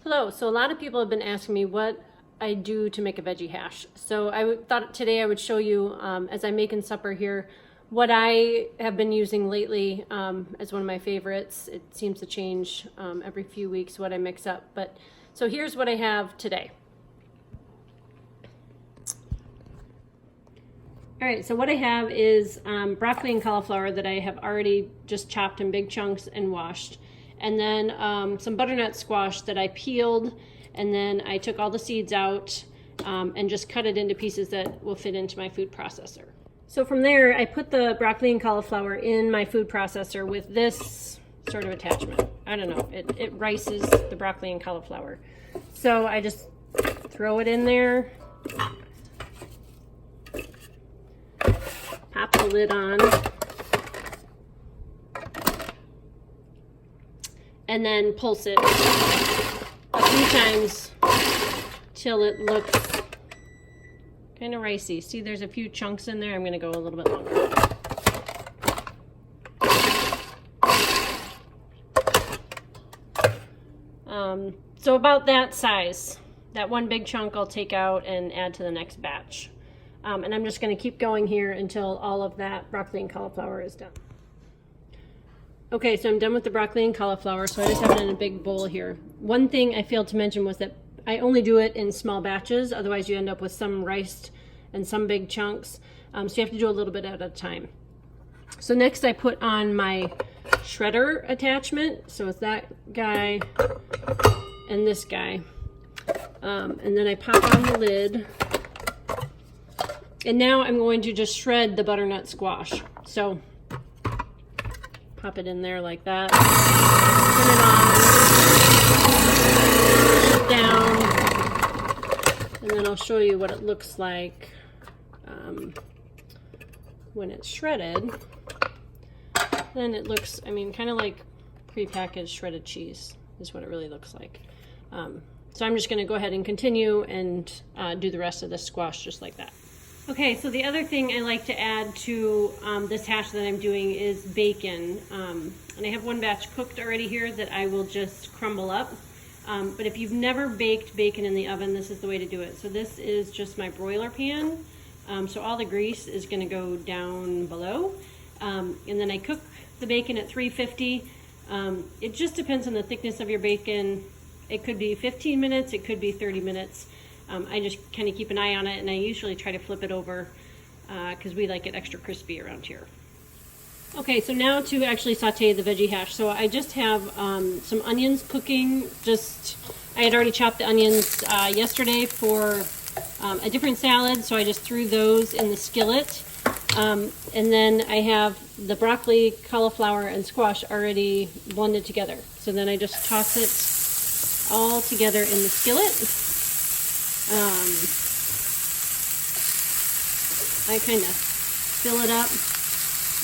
Hello. So a lot of people have been asking me what I do to make a veggie hash. So I thought today I would show you, as I'm making supper here, what I have been using lately as one of my favorites. It seems to change every few weeks what I mix up. But so here's what I have today. All right, so what I have is broccoli and cauliflower that I have already just chopped in big chunks and washed. And then some butternut squash that I peeled, and then I took all the seeds out and just cut it into pieces that will fit into my food processor. So from there, I put the broccoli and cauliflower in my food processor with this sort of attachment. I don't know, it rices the broccoli and cauliflower. So I just throw it in there, pop the lid on, and then pulse it a few times till it looks kind of ricey. See, there's a few chunks in there. I'm going to go a little bit longer. So about that size. That one big chunk I'll take out and add to the next batch. And I'm just going to keep going here until all of that broccoli and cauliflower is done. Okay, so I'm done with the broccoli and cauliflower, so I just have it in a big bowl here. One thing I failed to mention was that I only do it in small batches, otherwise you end up with some riced and some big chunks. So you have to do a little bit at a time. So next I put on my shredder attachment. So it's that guy and this guy. And then I pop on the lid. And now I'm going to just shred the butternut squash. So pop it in there like that. Turn it on. Push it down. And then I'll show you what it looks like when it's shredded. Then it looks, I mean, kind of like prepackaged shredded cheese is what it really looks like. So I'm just going to go ahead and continue and do the rest of this squash just like that. Okay, so the other thing I like to add to this hash that I'm doing is bacon. And I have one batch cooked already here that I will just crumble up. But if you've never baked bacon in the oven, this is the way to do it. So this is just my broiler pan. So all the grease is going to go down below. And then I cook the bacon at 350. It just depends on the thickness of your bacon. It could be 15 minutes, it could be 30 minutes. I just kind of keep an eye on it, and I usually try to flip it over because we like it extra crispy around here. Okay, so now to actually saute the veggie hash. So I just have some onions cooking. I had already chopped the onions yesterday for a different salad, so I just threw those in the skillet. And then I have the broccoli, cauliflower, and squash already blended together. So then I just toss it all together in the skillet. I kind of fill it up,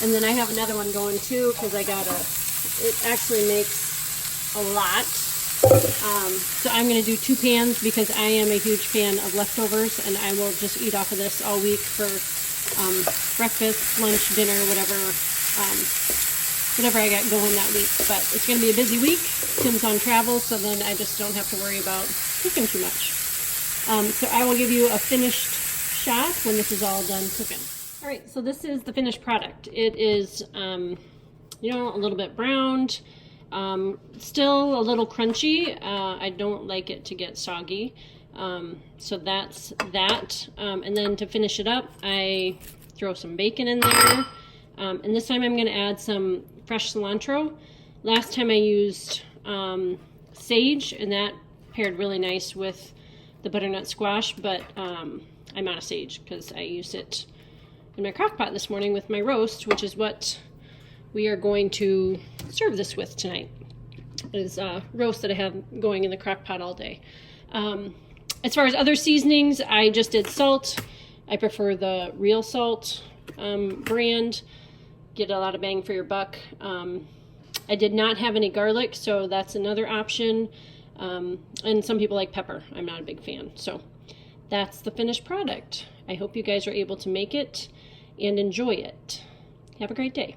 and then I have another one going too because it actually makes a lot. So I'm going to do 2 pans because I am a huge fan of leftovers, and I will just eat off of this all week for breakfast, lunch, dinner, whatever I got going that week. But it's going to be a busy week. Tim's on travel, so then I just don't have to worry about cooking too much. So I will give you a finished shot when this is all done cooking. All right, so this is the finished product. It is, a little bit browned, still a little crunchy. I don't like it to get soggy. So that's that. And then to finish it up, I throw some bacon in there. And this time I'm going to add some fresh cilantro. Last time I used sage, and that paired really nice with the butternut squash, but I'm out of sage because I used it in my crock pot this morning with my roast, which is what we are going to serve this with tonight. It is roast that I have going in the crock pot all day. As far as other seasonings, I just did salt. I prefer the real salt brand. Get a lot of bang for your buck. I did not have any garlic, so that's another option. And some people like pepper. I'm not a big fan. So that's the finished product. I hope you guys are able to make it and enjoy it. Have a great day.